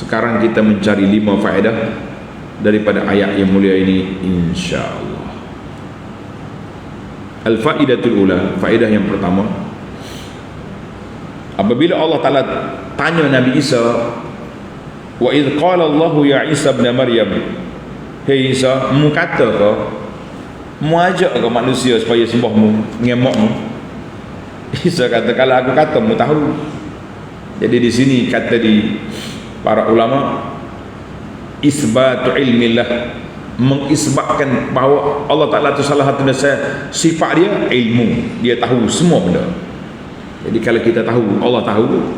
Sekarang kita mencari 5 faedah daripada ayat yang mulia ini, insya-Allah. Al-faidatul ula, faedah yang pertama, apabila Allah Ta'ala tanya Nabi Isa, wa idh qala Allah ya Isa ibn Maryam, hei Isa, mu kata ke, mu ajak ke manusia supaya sembah mu, ngemok mu? Isa kata, kalau aku kata mu tahu. Jadi di sini kata di para ulama, isbatu ilmillah, mengisbatkan bahawa Allah Ta'ala itu salah satu sifat dia ilmu, dia tahu semua benda. Jadi kalau kita tahu, Allah tahu,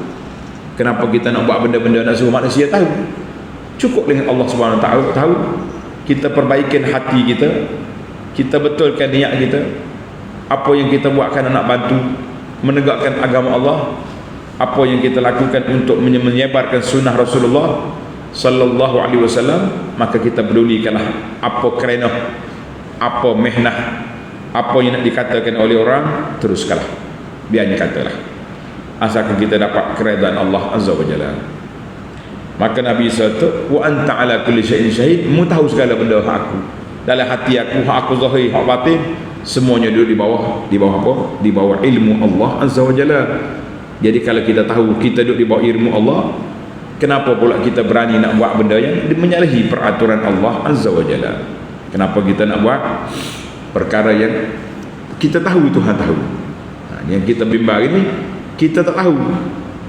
kenapa kita nak buat benda-benda nak suruh manusia tahu? Cukup dengan Allah Subhanahu Wa Ta'ala tahu. Kita perbaikan hati kita, kita betulkan niat kita, apa yang kita buatkan nak bantu menegakkan agama Allah, apa yang kita lakukan untuk menyebarkan sunnah Rasulullah sallallahu alaihi wasallam, maka kita pedulikanlah apa kerana, apa mehnah, apa yang nak dikatakan oleh orang, teruskanlah, biarnya katalah, asalkan kita dapat keredaan Allah azza wa jalla. Maka Nabi SAW, wa anta ala kulli syai'in syahid, mu tahu segala benda aku, dalam hati aku, hak aku zahir, hak batin, semuanya duduk di bawah apa? Di bawah ilmu Allah azza wa jalla. Jadi kalau kita tahu kita duduk di bawah ilmu Allah, kenapa pula kita berani nak buat benda yang menyalahi peraturan Allah azza wa jalla? Kenapa kita nak buat perkara yang kita tahu Tuhan tahu? Yang kita bimbang ini, kita tak tahu.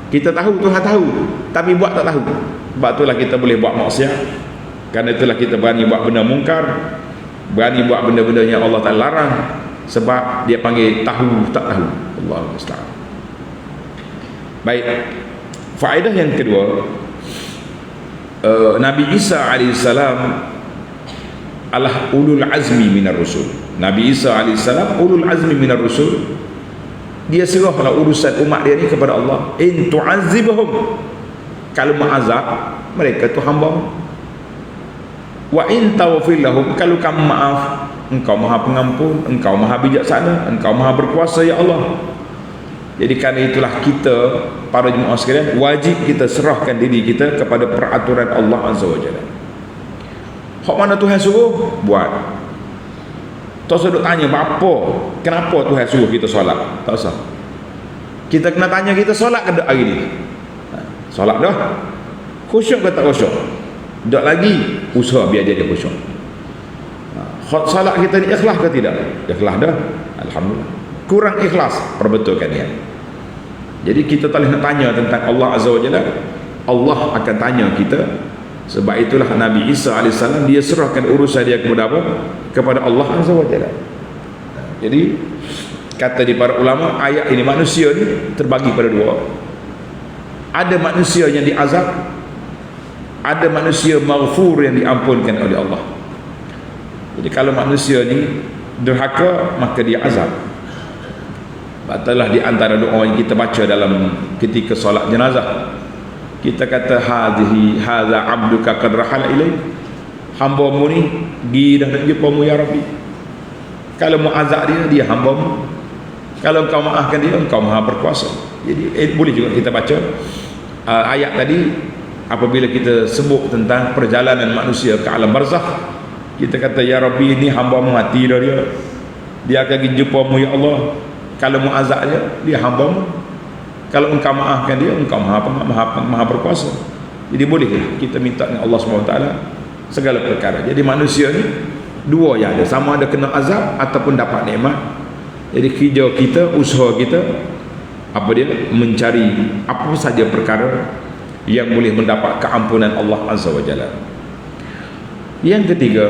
Kita tahu Tuhan tahu, tapi buat tak tahu. Sebab itulah kita boleh buat maksiat. Karena itulah kita berani buat benda mungkar, berani buat benda-benda yang Allah Ta'ala larang, sebab dia panggil tahu tak tahu. Allahu musta'an. Baik, faedah yang kedua, Nabi Isa alaihissalam adalah ulul azmi minar rusul. Nabi Isa alaihissalam ulul azmi minar rusul. Dia serahlah urusan umat dia ni kepada Allah. In tu'azibhum, kalau ma'azab mereka tu hamba. Wa in taghfir lahum, kalau kamu maaf, engkau maha pengampun, engkau maha bijaksana, engkau maha berkuasa ya Allah. Jadi kerana itulah kita, para jemaah sekalian, wajib kita serahkan diri kita kepada peraturan Allah azza wa jalla. Hak mana Tuhan suruh, buat. Tak usah duk tanya apa, kenapa Tuhan suruh kita solat, tak usah. Kita kena tanya, kita solat ke tak hari ni? Solat dah, khusyuk ke tak khusyuk? Tak lagi, usaha biar dia khusyuk. Solat kita ni ikhlas ke tidak? Ikhlas dah, alhamdulillah. Kurang ikhlas, perbetulkan dia. Jadi kita tak boleh nak tanya tentang Allah azza wa jalla, Allah akan tanya kita. Sebab itulah Nabi Isa AS, dia serahkan urusan dia kepada apa? Kepada Allah azza wa jalla. Jadi kata di para ulama, ayat ini manusia ni terbagi pada dua. Ada manusia yang diazab, ada manusia maghfur yang diampunkan oleh Allah. Jadi kalau manusia ni derhaka, maka dia azab. Batalah di antara doa yang kita baca dalam ketika solat jenazah, kita kata hadza abduka qad rahala ilaik, hamba-mu ni pergi dah nak jumpa mu ya Rabbi. Kalau mu azab dia hamba-mu, kalau engkau maafkan dia, engkau maha berkuasa. Jadi boleh juga kita baca ayat tadi apabila kita sebut tentang perjalanan manusia ke alam barzakh. Kita kata ya Rabbi, ini hamba-mu mati dah dia akan pergi jumpa mu ya Allah. Kalau mu azab dia hamba-mu, kalau engkau maafkan dia, engkau maha berkuasa. Jadi boleh kita minta dengan Allah SWT segala perkara. Jadi manusia ni dua yang ada, sama ada kena azab ataupun dapat nikmat. Jadi kerja kita, usaha kita, apa dia, mencari apa saja perkara yang boleh mendapat keampunan Allah azza wa jalla. Yang ketiga,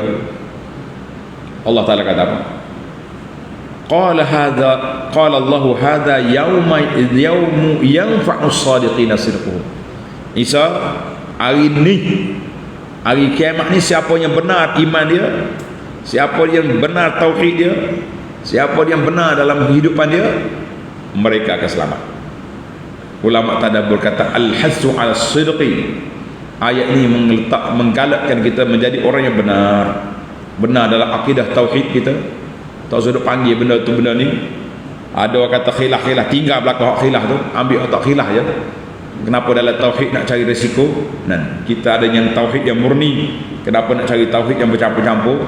Allah Ta'ala kata apa? Qala Allah hadza yaumu yanfa'u as-sadiqina sidquhum. Isa, hari ni, hari kiamat ni, siapa yang benar iman dia, siapa yang benar tauhid dia, siapa yang benar dalam kehidupan dia, mereka akan selamat. Ulama tadabbur kata al-hasu 'ala as-sidqi. Ayat ini menggalakkan kita menjadi orang yang benar dalam akidah tauhid kita. Tak usah duk panggil benda tu benda ni. Ada orang kata khilaf, tinggal belakang khilaf tu, ambil otak khilaf je. Kenapa dalam tauhid nak cari resiko? Dan kita ada yang tauhid yang murni, kenapa nak cari tauhid yang bercampur-campur?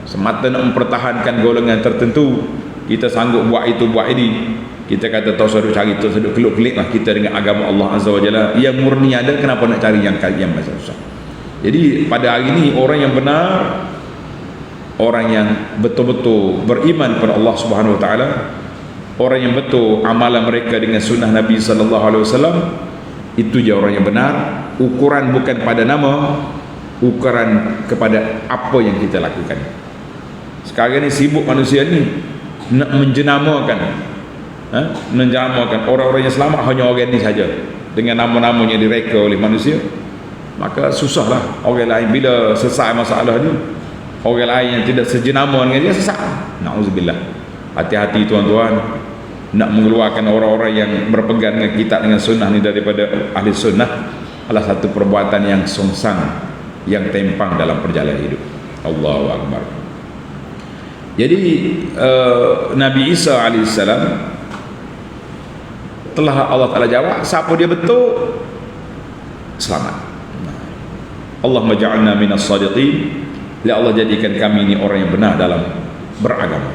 Semata nak mempertahankan golongan tertentu, kita sanggup buat itu, buat ini. Kita kata tak usah cari, tak usah keluk-kelik lah kita dengan agama Allah Azza wa Jalla. Yang murni ada, kenapa nak cari yang macam susah? Jadi pada hari ini orang yang benar, orang yang betul-betul beriman kepada Allah Subhanahu wa taala, orang yang betul amalan mereka dengan sunnah Nabi sallallahu alaihi wasallam, itu je orang yang benar. Ukuran bukan pada nama, ukuran kepada apa yang kita lakukan. Sekarang ni sibuk manusia ni nak menjenamakan menjenamakan orang-orang yang selamat hanya orang ni saja, dengan nama-namanya direka oleh manusia. Maka susahlah orang lain bila selesai masalah ni, orang lain yang tidak sejenama dengan dia sesat. Na'udzubillah. Hati-hati tuan-tuan, nak mengeluarkan orang-orang yang berpegang dengan kitab dengan sunnah ni daripada ahli sunnah adalah satu perbuatan yang songsang, yang tempang dalam perjalanan hidup. Allahu Akbar. Jadi Nabi Isa alaihissalam telah Allah Ta'ala jawab, siapa dia betul, selamat. Allahumma ja'alna minas sadiqin. Ya Allah, jadikan kami ini orang yang benar dalam beragama.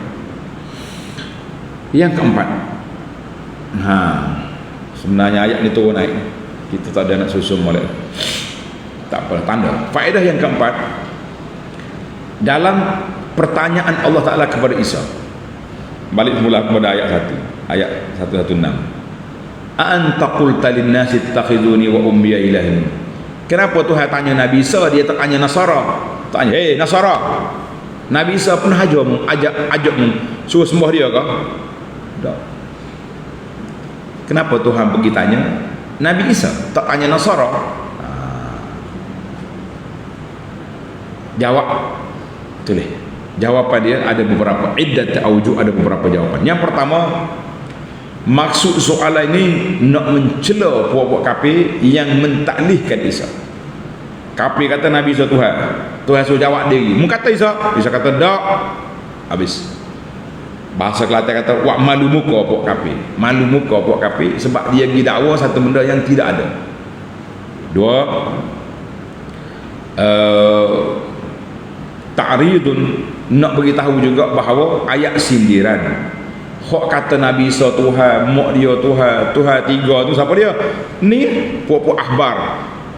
Yang keempat, sebenarnya ayat ni turun naik, kita tak ada nak susun molek, tak apa, tanda. Faedah yang keempat, dalam pertanyaan Allah Ta'ala kepada Isa, balik semula kepada ayat 1, ayat 116, a'anta qulta lin-nasi ittakhiduni wa ummiya ilahin. Kenapa Tuhan tanya Nabi Isa, dia tak tanya Nasara? Tanya, Nasara, Nabi Isa pernah ajakmu suruh sembah dia ke? Tak. Kenapa Tuhan pergi tanya Nabi Isa, tak tanya Nasara? Jawab tulis. Jawapan dia ada beberapa, iddat aujuh, ada beberapa jawapan. Yang pertama, maksud soalan ini nak mencela puak-puak kafir yang mentaklihkan Isa. Kafir kata Nabi Isa Tuhan, Tuhan suruh jawab diri. Mu kata Isa kata tak. Habis. Bahasa Kelantan kata wak malu muka puak kafir. Malu muka puak kafir sebab dia pergi dakwa satu benda yang tidak ada. Dua, ta'ridun, nak beritahu juga bahawa ayat sindiran. Hak kata Nabi Isa Tuhan, mak dia Tuhan, Tuhan tiga tu siapa dia? Ni puak-puak ahbar,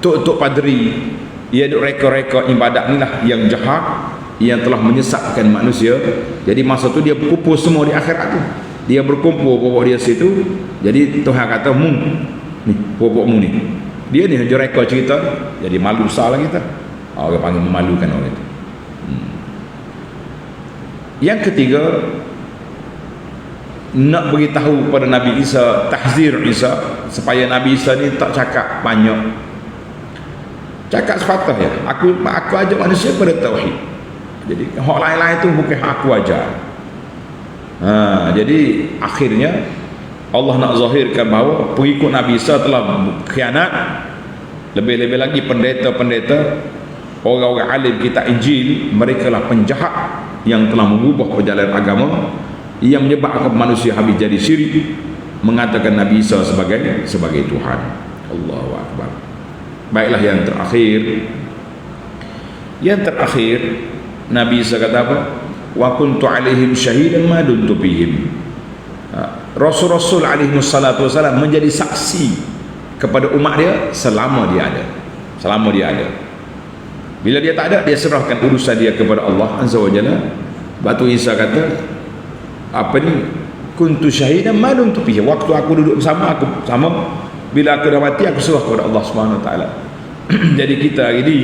tok-tok padri, ia duk reka-reka ibadat ni lah yang jahat, yang telah menyesatkan manusia. Jadi masa tu dia berkumpul semua di akhirat tu, dia berkumpul puak-puak dia situ. Jadi Tuhan kata, mu ni puak-puakmu ni, dia ni reka cerita. Jadi malu salah kita, orang panggil memalukan orang itu. Yang ketiga, nak beritahu kepada Nabi Isa, tahzir Isa, supaya Nabi Isa ni tak cakap banyak, cakap sepatah ya, aku ajak manusia pada tauhid. Jadi hak lain-lain tu bukan aku ajar. Jadi akhirnya Allah nak zahirkan bahawa pengikut Nabi Isa telah khianat. Lebih-lebih lagi pendeta-pendeta, orang-orang alim kitab Injil, mereka lah penjahat yang telah mengubah perjalanan agama, yang menyebabkan manusia habis jadi syirik, mengatakan Nabi Isa sebagai Tuhan. Allahu Akbar. Baiklah, yang terakhir Nabi Isa kata apa? Wa kuntu alaihim syahidan ma dumtu fihim. Rasul-rasul alaihi wassalatu wassalam menjadi saksi kepada umat dia selama dia ada. Bila dia tak ada, dia serahkan urusan dia kepada Allah Azza wa Jalla. Batu Isa kata apa ni, kuntu syahidan ma dumtu fihi, waktu aku duduk bersama, aku sama, bila aku dah mati aku serah kepada Allah Subhanahu wa taala. Jadi kita hari ini,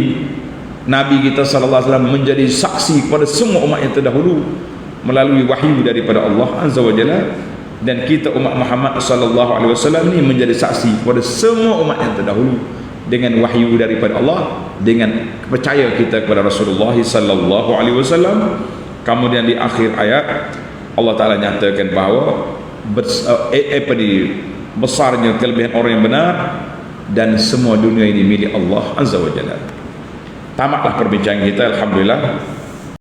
Nabi kita sallallahu alaihi wasallam menjadi saksi kepada semua umat yang terdahulu melalui wahyu daripada Allah Azza wa Jalla, dan kita umat Muhammad sallallahu alaihi wasallam ni menjadi saksi kepada semua umat yang terdahulu dengan wahyu daripada Allah, dengan percaya kita kepada Rasulullah sallallahu alaihi wasallam. Kemudian di akhir ayat Allah Ta'ala nyatakan bahawa besarnya kelebihan orang yang benar, dan semua dunia ini milik Allah Azza wa Jalla. Tamatlah perbincangan kita, alhamdulillah.